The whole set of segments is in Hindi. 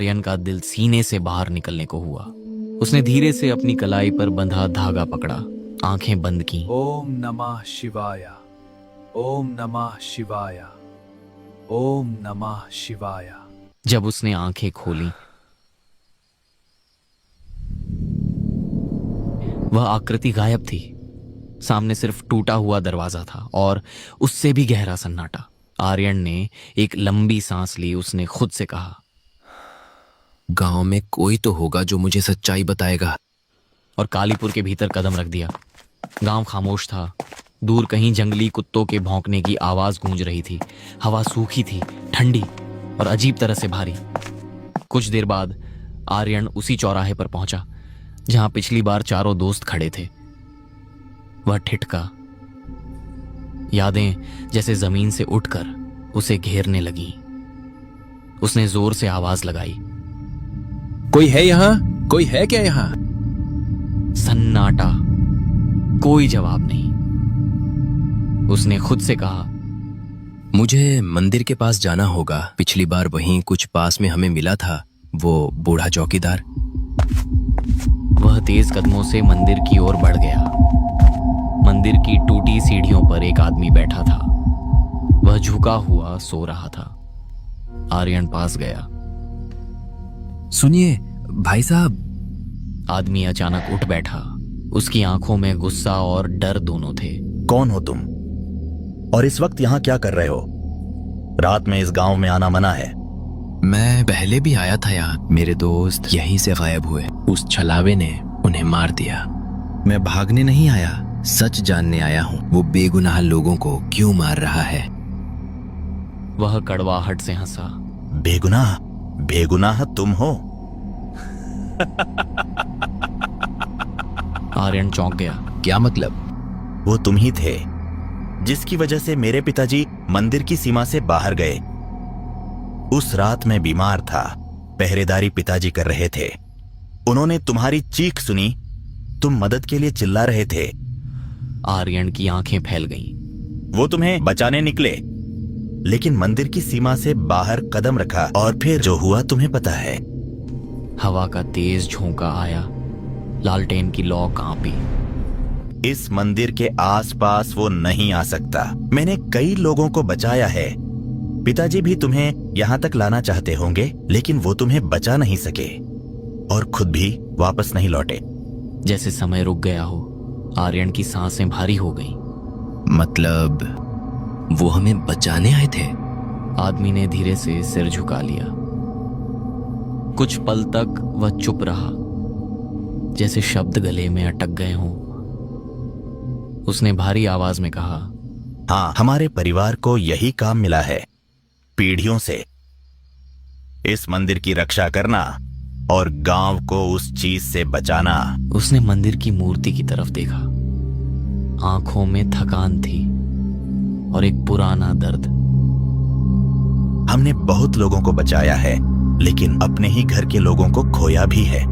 आर्यन का दिल सीने से बाहर निकलने को हुआ। उसने धीरे से अपनी कलाई पर बंधा धागा पकड़ा, आंखें बंद की। ओम नमः शिवाय, ओम नमः शिवाय, ओम नमः शिवाय। जब उसने आंखें खोली, वह आकृति गायब थी। सामने सिर्फ टूटा हुआ दरवाजा था और उससे भी गहरा सन्नाटा। आर्यन ने एक लंबी सांस ली। उसने खुद से कहा, गांव में कोई तो होगा जो मुझे सच्चाई बताएगा। और कालीपुर के भीतर कदम रख दिया। गांव खामोश था। दूर कहीं जंगली कुत्तों के भौंकने की आवाज गूंज रही थी। हवा सूखी थी, ठंडी और अजीब तरह से भारी। कुछ देर बाद आर्यन उसी चौराहे पर पहुंचा जहां पिछली बार चारों दोस्त खड़े थे। वह ठिठका। यादें जैसे जमीन से उठकर उसे घेरने लगी। उसने जोर से आवाज लगाई, कोई है यहाँ? कोई है क्या यहाँ? सन्नाटा, कोई जवाब नहीं। उसने खुद से कहा, मुझे मंदिर के पास जाना होगा। पिछली बार वहीं कुछ पास में हमें मिला था वो बूढ़ा चौकीदार। वह तेज कदमों से मंदिर की ओर बढ़ गया। मंदिर की टूटी सीढ़ियों पर एक आदमी बैठा था। वह झुका हुआ सो रहा था। आर्यन पास गया। सुनिए भाई साहब। आदमी अचानक उठ बैठा। उसकी आंखों में गुस्सा और डर दोनों थे। कौन हो तुम और इस वक्त यहाँ क्या कर रहे हो? रात में इस गांव में आना मना है। मैं पहले भी आया था यहाँ। मेरे दोस्त यहीं से गायब हुए। उस छलावे ने उन्हें मार दिया। मैं भागने नहीं आया, सच जानने आया हूँ। वो बेगुनाह लोगों को क्यों मार रहा है? वह कड़वाहट से हंसा। बेगुनाह? बेगुनाह तुम हो? आर्यन चौंक गया। क्या मतलब? वो तुम ही थे जिसकी वजह से मेरे पिताजी मंदिर की सीमा से बाहर गए। उस रात मैं बीमार था। पहरेदारी पिताजी कर रहे थे। उन्होंने तुम्हारी चीख सुनी। तुम मदद के लिए चिल्ला रहे थे। आर्यन की आंखें फैल गईं। वो तुम्हें बचाने निकले, लेकिन मंदिर की सीमा से बाहर कदम रखा और फिर जो हुआ तुम्हें पता है। हवा का तेज झोंका आया। लालटेन की लौ कांपी। इस मंदिर के आसपास वो नहीं आ सकता। मैंने कई लोगों को बचाया है। पिताजी भी तुम्हें यहाँ तक लाना चाहते होंगे, लेकिन वो तुम्हें बचा नहीं सके और खुद भी वापस नहीं लौटे। जैसे समय रुक गया हो। आर्यन की सांसें भारी हो गईं। मतलब वो हमें बचाने आए थे? आदमी ने धीरे से सिर झुका लिया। कुछ पल तक वह चुप रहा, जैसे शब्द गले में अटक गए हों। उसने भारी आवाज में कहा, हाँ, हमारे परिवार को यही काम मिला है पीढ़ियों से। इस मंदिर की रक्षा करना और गांव को उस चीज से बचाना। उसने मंदिर की मूर्ति की तरफ देखा। आंखों में थकान थी और एक पुराना दर्द। हमने बहुत लोगों को बचाया है, लेकिन अपने ही घर के लोगों को खोया भी है।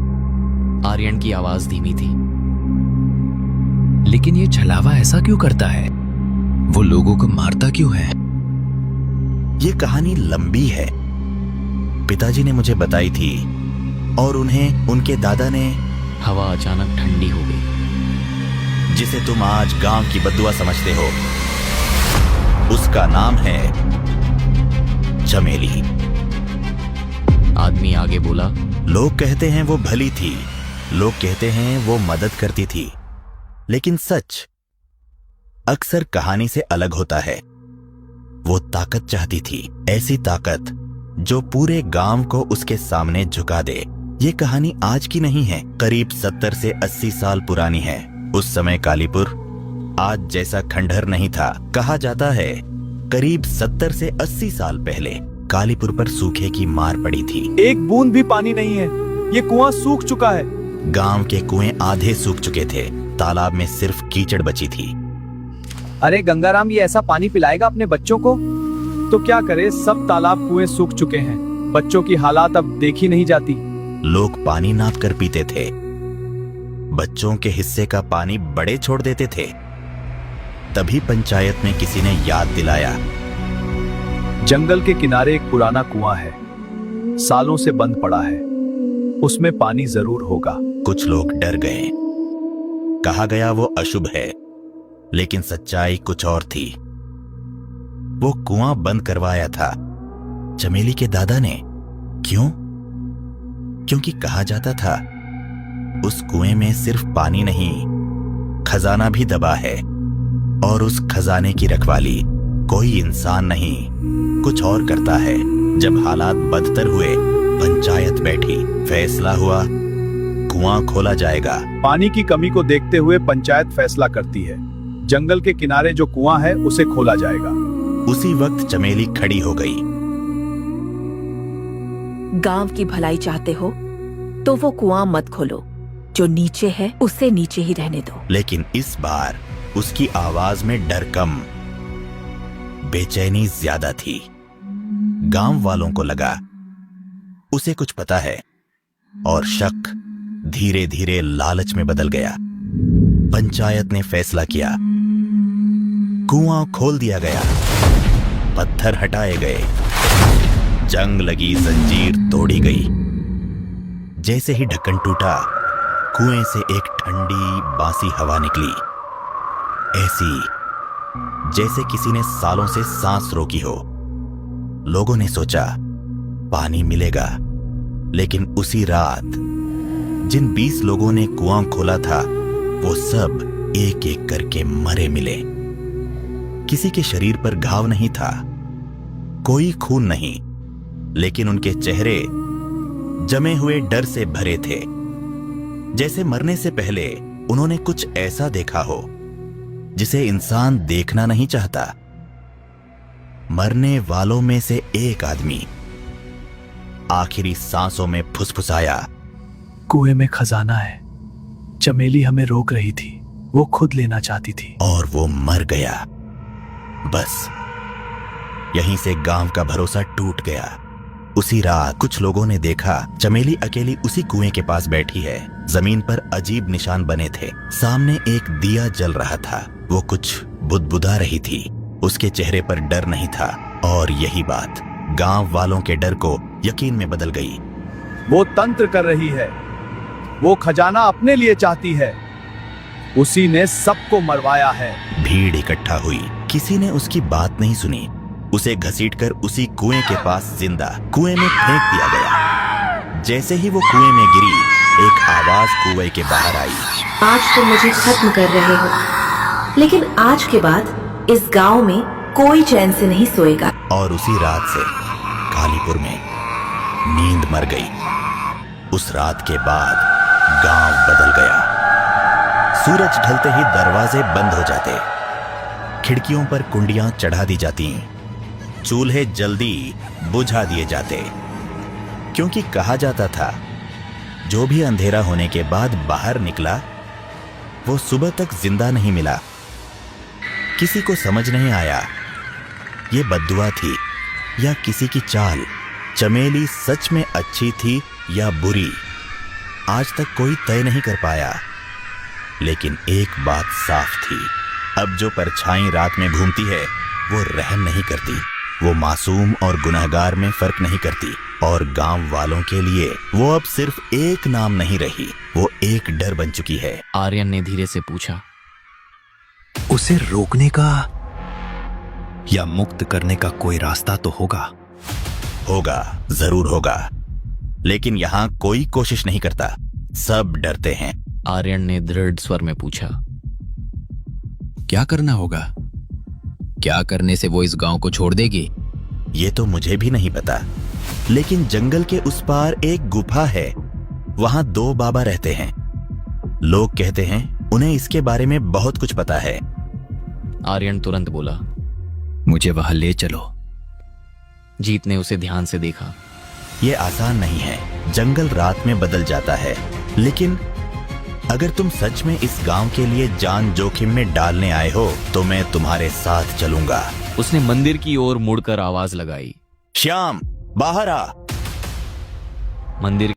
आर्यन की आवाज धीमी थी। लेकिन ये छलावा ऐसा क्यों करता है? वो लोगों को मारता क्यों है? ये कहानी लंबी है। पिताजी ने मुझे बताई थी और उन्हें उनके दादा ने। हवा अचानक ठंडी हो गई। जिसे तुम आज गांव की बद्दुआ समझते हो, उसका नाम है चमेली। आदमी आगे बोला, लोग कहते हैं वो भली थी, लोग कहते हैं वो मदद करती थी, लेकिन सच अक्सर कहानी से अलग होता है। वो ताकत चाहती थी, ऐसी ताकत जो पूरे गांव को उसके सामने झुका दे। ये कहानी आज की नहीं है, करीब 70 से 80 साल पुरानी है। उस समय कालीपुर आज जैसा खंडहर नहीं था। कहा जाता है करीब 70 से 80 साल पहले कालीपुर पर सूखे की मार पड़ी थी। एक बूंद भी पानी नहीं है। ये कुआं सूख चुका है। गांव के कुएं आधे सूख चुके थे। तालाब में सिर्फ कीचड़ बची थी। अरे गंगाराम, ये ऐसा पानी पिलाएगा अपने बच्चों को? तो क्या करे, सब तालाब कुएं सूख चुके हैं। बच्चों की हालात अब देखी नहीं जाती। लोग पानी नाप कर पीते थे। बच्चों के हिस्से का पानी बड़े छोड़ देते थे। तभी पंचायत में किसी ने याद दिलाया, जंगल के किनारे एक पुराना कुआं है। सालों से बंद पड़ा है, उसमें पानी जरूर होगा। कुछ लोग डर गए। कहा गया वो अशुभ है, लेकिन सच्चाई कुछ और थी। वो कुआं बंद करवाया था चमेली के दादा ने। क्यों? क्योंकि कहा जाता था उस कुएं में सिर्फ पानी नहीं, खजाना भी दबा है, और उस खजाने की रखवाली कोई इंसान नहीं, कुछ और करता है। जब हालात बदतर हुए, पंचायत बैठी, फैसला हुआ कुआं खोला जाएगा। पानी की कमी को देखते हुए पंचायत फैसला करती है, जंगल के किनारे जो कुआं है उसे खोला जाएगा। उसी वक्त चमेली खड़ी हो गई। गांव की भलाई चाहते हो तो वो कुआं मत खोलो, जो नीचे है उसे नीचे ही रहने दो। लेकिन इस बार उसकी आवाज में डर कम, बेचैनी ज्यादा थी। गांव वालों को लगा उसे कुछ पता है, और शक धीरे धीरे लालच में बदल गया। पंचायत ने फैसला किया, कुआं खोल दिया गया, पत्थर हटाए गए, जंग लगी, जंजीर तोड़ी गई। जैसे ही ढक्कन टूटा, कुएं से एक ठंडी बासी हवा निकली, ऐसी जैसे किसी ने सालों से सांस रोकी हो। लोगों ने सोचा पानी मिलेगा, लेकिन उसी रात जिन 20 लोगों ने कुआं खोला था, वो सब एक एक करके मरे मिले। किसी के शरीर पर घाव नहीं था, कोई खून नहीं, लेकिन उनके चेहरे जमे हुए डर से भरे थे, जैसे मरने से पहले उन्होंने कुछ ऐसा देखा हो जिसे इंसान देखना नहीं चाहता। मरने वालों में से एक आदमी आखिरी सांसों में फुसफुसाया, कुएं में खजाना है, चमेली हमें रोक रही थी, वो खुद लेना चाहती थी। और वो मर गया। बस यहीं से गांव का भरोसा टूट गया। उसी रात कुछ लोगों ने देखा चमेली अकेली उसी कुएं के पास बैठी है। जमीन पर अजीब निशान बने थे, सामने एक दिया जल रहा था। वो कुछ बुदबुदा रही थी, उसके चेहरे पर डर नहीं था। और यही बात गांव वालों के डर को यकीन में बदल गई। वो तंत्र कर रही है, वो खजाना अपने लिए चाहती है, उसी ने सबको मरवाया है। भीड़ इकट्ठा हुई, किसी ने उसकी बात नहीं सुनी। उसे घसीटकर उसी कुएं के पास जिंदा कुएं में फेंक दिया गया। जैसे ही वो कुएं में गिरी, एक आवाज कुएं के बाहर आई, आज तो मुझे खत्म कर रहे हो, लेकिन आज के बाद इस गांव में कोई चैन से नहीं सोएगा। और उसी रात से कालीपुर में नींद मर गई। उस रात के बाद गांव बदल गया। सूरज ढलते ही दरवाजे बंद हो जाते, खिड़कियों पर कुंडियां चढ़ा दी जाती, चूल्हे जल्दी बुझा दिए जाते, क्योंकि कहा जाता था जो भी अंधेरा होने के बाद बाहर निकला, वो सुबह तक जिंदा नहीं मिला। किसी को समझ नहीं आया ये बद्दुआ थी या किसी की चाल। चमेली सच में अच्छी थी या बुरी, आज तक कोई तय नहीं कर पाया। लेकिन एक बात साफ थी, अब जो परछाई रात में घूमती है वो रहम नहीं करती, वो मासूम और गुनहगार में फर्क नहीं करती। और गांव वालों के लिए वो अब सिर्फ एक नाम नहीं रही, वो एक डर बन चुकी है। आर्यन ने धीरे से पूछा, उसे रोकने का या मुक्त करने का कोई रास्ता तो होगा? होगा, जरूर होगा, लेकिन यहां कोई कोशिश नहीं करता, सब डरते हैं। आर्यन ने दृढ़ स्वर में पूछा, क्या करना होगा? क्या करने से वो इस गांव को छोड़ देगी? ये तो मुझे भी नहीं पता, लेकिन जंगल के उस पार एक गुफा है, वहां 2 बाबा रहते हैं। लोग कहते हैं उन्हें इसके बारे में बहुत कुछ पता है। आर्यन तुरंत बोला। मुझे वहां ले चलो। जीत ने उसे ध्यान से देखा। ये आसान नहीं है, जंगल रात में बदल जाता है, लेकिन अगर तुम सच में इस गांव के लिए जान जोखिम में डालने आए हो तो मैं तुम्हारे साथ चलूंगा। उसने मंदिर की ओर मुड़कर आवाज लगाई, श्याम, बाहर आ। मंदिर